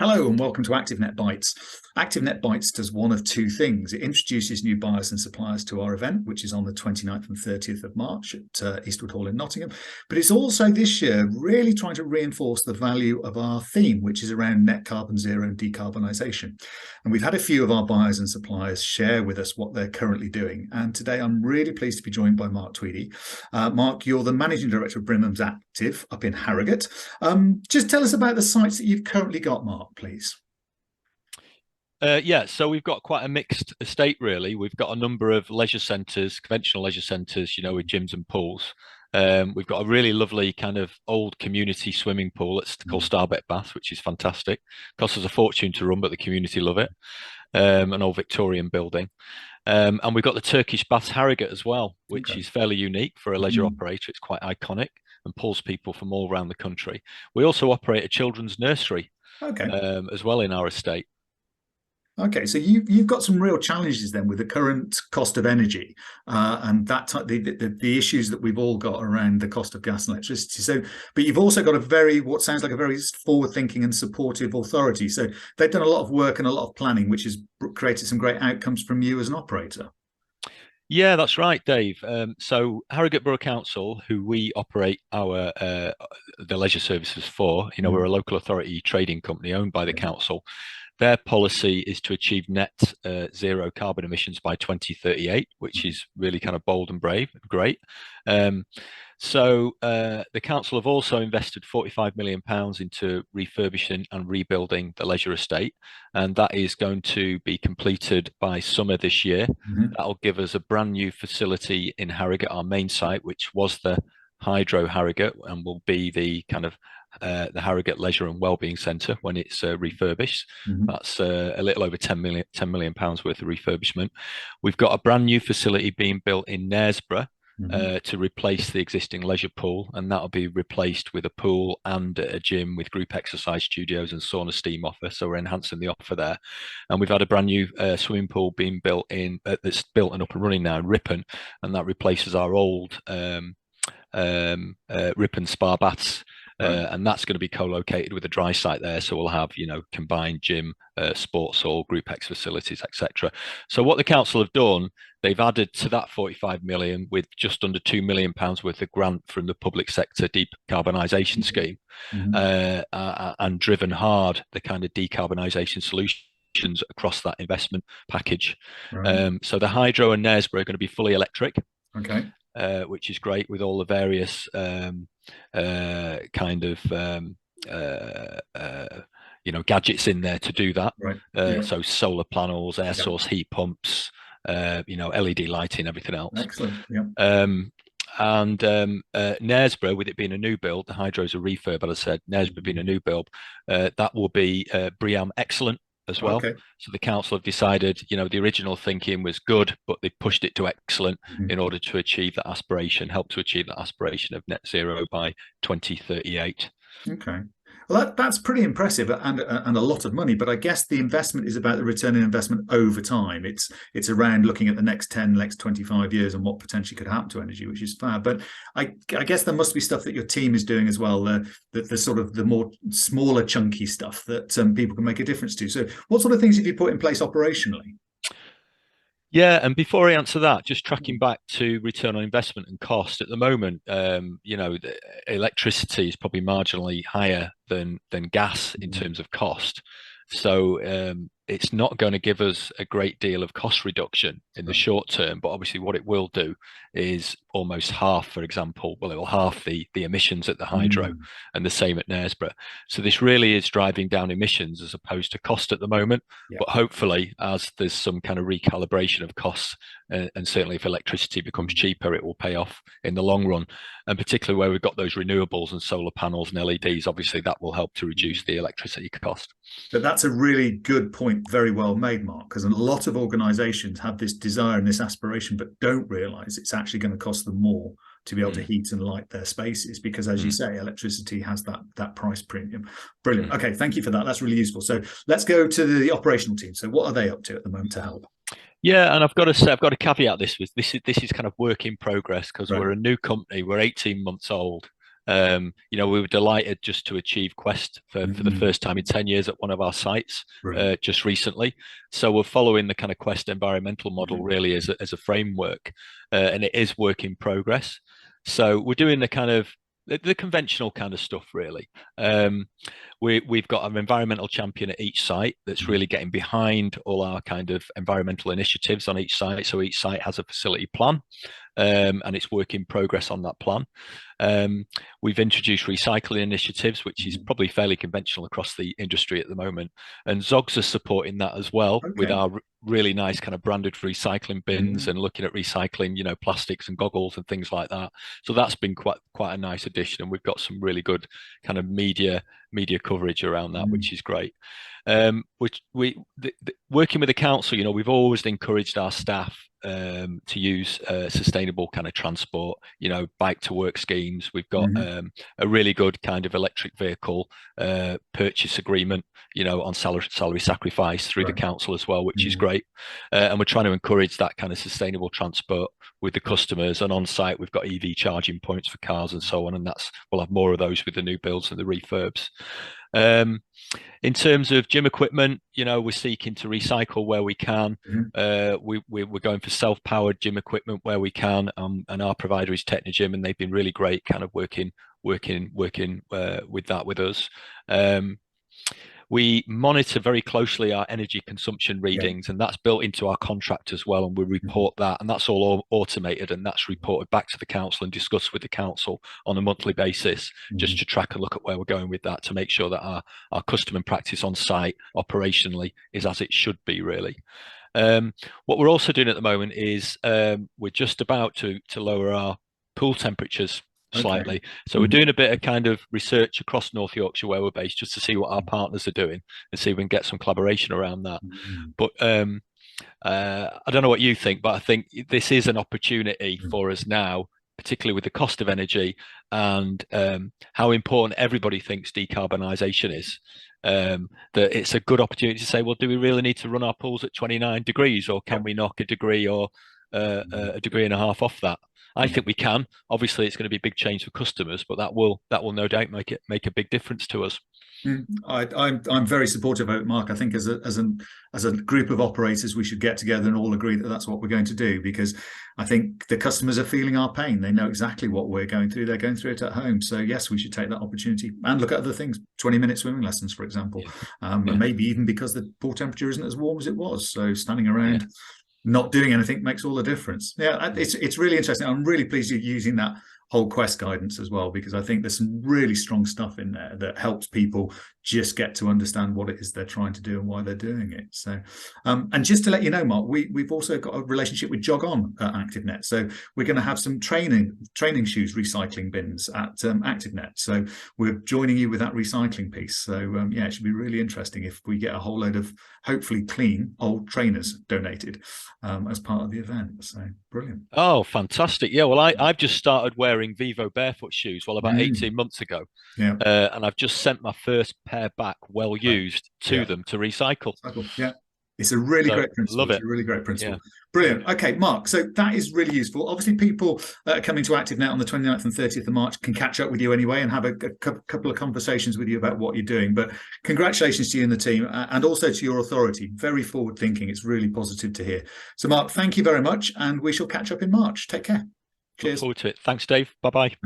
Hello and welcome to ActiveNet Bytes. ActiveNet Bytes does one of two things. It introduces new buyers and suppliers to our event, which is on the 29th and 30th of March at Eastwood Hall in Nottingham. But it's also this year really trying to reinforce the value of our theme, which is around net carbon zero and decarbonisation. And we've had a few of our buyers and suppliers share with us what they're currently doing. And today I'm really pleased to be joined by Mark Tweedy. Mark, you're the Managing Director of Brimhams Active up in Harrogate. Just tell us about the sites that you've currently got, Mark, please. So we've got quite a mixed estate, really. We've got a number of leisure centres, conventional leisure centres, with gyms and pools. We've got a really lovely kind of old community swimming pool that's called Starbeck Bath, which is fantastic. Costs us a fortune to run, but the community love it. An old Victorian building. And we've got the Turkish Baths Harrogate as well, which is fairly unique for a leisure operator. It's quite iconic and pulls people from all around the country. We also operate a children's nursery as well in our estate. Okay, so you've got some real challenges then with the current cost of energy and the issues that we've all got around the cost of gas and electricity. So, but you've also got what sounds like a very forward-thinking and supportive authority. So they've done a lot of work and a lot of planning, which has created some great outcomes from you as an operator. Yeah, that's right, Dave. So Harrogate Borough Council, who we operate the leisure services for, we're a local authority trading company owned by the council. Their policy is to achieve net zero carbon emissions by 2038, which is really kind of bold and brave, great. So the council have also invested £45 million into refurbishing and rebuilding the leisure estate, and that is going to be completed by summer this year. That'll give us a brand new facility in Harrogate, our main site, which was the Hydro Harrogate, and will be the kind of the Harrogate Leisure and Wellbeing Centre when it's refurbished. That's a little over £10 million worth of refurbishment. We've got a brand new facility being built in Knaresborough to replace the existing leisure pool, and that'll be replaced with a pool and a gym with group exercise studios and sauna steam offer. So we're enhancing the offer there. And we've had a brand new swimming pool being built that's built and up and running now in Ripon, and that replaces our old Ripon Spa Baths. And that's going to be co-located with a dry site there, so we'll have combined gym, sports hall, group X facilities, etc. So what the council have done, they've added to that 45 million with just under £2 million worth of grant from the public sector decarbonisation scheme, and driven hard the kind of decarbonisation solutions across that investment package. So the Hydro and Knaresborough are going to be fully electric. Which is great, with all the various gadgets in there to do that. So solar panels, air source heat pumps, LED lighting, everything else. Excellent. And Knaresborough, with it being a new build, the Hydro's a refurb, but I said Knaresborough being a new build, that will be BREEAM excellent as well. So the council have decided, the original thinking was good, but they pushed it to excellent in order to achieve that aspiration, help to achieve that aspiration of net zero by 2038. Well, that's pretty impressive and a lot of money. But I guess the investment is about the return on investment over time. It's around looking at the next 25 years and what potentially could happen to energy, which is fab. But I guess there must be stuff that your team is doing as well, the sort of the more smaller, chunky stuff that people can make a difference to. So what sort of things have you put in place operationally? Yeah, and before I answer that, just tracking back to return on investment and cost. At the moment, electricity is probably marginally higher than gas in terms of cost. So it's not going to give us a great deal of cost reduction in the short term, but obviously what it will do is almost half, for example, well, it will half the emissions at the Hydro and the same at Knaresborough. So this really is driving down emissions as opposed to cost at the moment. But hopefully, as there's some kind of recalibration of costs, and certainly if electricity becomes cheaper, it will pay off in the long run. And particularly where we've got those renewables and solar panels and LEDs, obviously that will help to reduce the electricity cost. But that's a really good point, very well made, Mark, because a lot of organisations have this desire and this aspiration, but don't realise it's actually going to cost them more to be able to heat and light their spaces, because, as you say, electricity has that price premium. Brilliant. Okay, thank you for that. That's really useful. So let's go to the operational team. So what are they up to at the moment to help? Yeah, and I've got to say, I've got to caveat this with this is kind of work in progress, because we're a new company. We're 18 months old. We were delighted just to achieve Quest for the first time in 10 years at one of our sites just recently. So we're following the kind of Quest environmental model really as a framework, and it is work in progress. So we're doing the kind of the conventional kind of stuff really. We've got an environmental champion at each site that's really getting behind all our kind of environmental initiatives on each site. So each site has a facility plan, and it's work in progress on that plan. We've introduced recycling initiatives, which is probably fairly conventional across the industry at the moment. And Zogs are supporting that as well with our really nice kind of branded recycling bins and looking at recycling, plastics and goggles and things like that. So that's been quite a nice addition. And we've got some really good kind of media coverage around that, which is great. Working with the council, we've always encouraged our staff to use sustainable kind of transport, bike to work schemes. We've got a really good kind of electric vehicle purchase agreement, on salary sacrifice through the council as well, which is great. And we're trying to encourage that kind of sustainable transport with the customers. And on site, we've got EV charging points for cars and so on. And we'll have more of those with the new builds and the refurbs. In terms of gym equipment, we're seeking to recycle where we can. We're going for self-powered gym equipment where we can, and our provider is Technogym, and they've been really great, kind of working with that with us. We monitor very closely our energy consumption readings, and that's built into our contract as well. And we report that, and that's all automated, and that's reported back to the council and discussed with the council on a monthly basis, just to track and look at where we're going with that, to make sure that our custom and practice on site operationally is as it should be, really. What we're also doing at the moment is we're just about to lower our pool temperatures slightly. So we're doing a bit of kind of research across North Yorkshire where we're based, just to see what our partners are doing and see if we can get some collaboration around that. But I don't know what you think, but I think this is an opportunity for us now, particularly with the cost of energy and how important everybody thinks decarbonisation is. That it's a good opportunity to say, well, do we really need to run our pools at 29 degrees, or can we knock a degree or a degree and a half off that? I think we can. Obviously, it's going to be a big change for customers, but that will no doubt make a big difference to us. I'm very supportive of it, Mark. I think as a group of operators, we should get together and all agree that that's what we're going to do, because I think the customers are feeling our pain. They know exactly what we're going through. They're going through it at home. So yes, we should take that opportunity and look at other things. 20-minute swimming lessons, for example, and maybe even because the pool temperature isn't as warm as it was. So standing around, not doing anything makes all the difference. It's really interesting. I'm really pleased you're using that whole Quest guidance as well, because I think there's some really strong stuff in there that helps people just get to understand what it is they're trying to do and why they're doing it. So, and just to let you know, Mark, we've also got a relationship with Jog On at ActiveNet. So we're going to have some training shoes recycling bins at ActiveNet. So we're joining you with that recycling piece. So it should be really interesting if we get a whole load of hopefully clean old trainers donated as part of the event. So brilliant. Oh, fantastic. Yeah, well, I've just started wearing Vivo barefoot shoes, about 18 months ago. And I've just sent my first pair back, well used, to them to recycle. It's a really great principle. Love it. It's a really great principle. Brilliant. Okay, Mark, so that is really useful. Obviously, people coming to ActiveNet on the 29th and 30th of March can catch up with you anyway and have a couple of conversations with you about what you're doing. But congratulations to you and the team, and also to your authority. Very forward thinking. It's really positive to hear. So, Mark, thank you very much, and we shall catch up in March. Take care. Cheers. Look forward to it. Thanks, Dave. Bye-bye.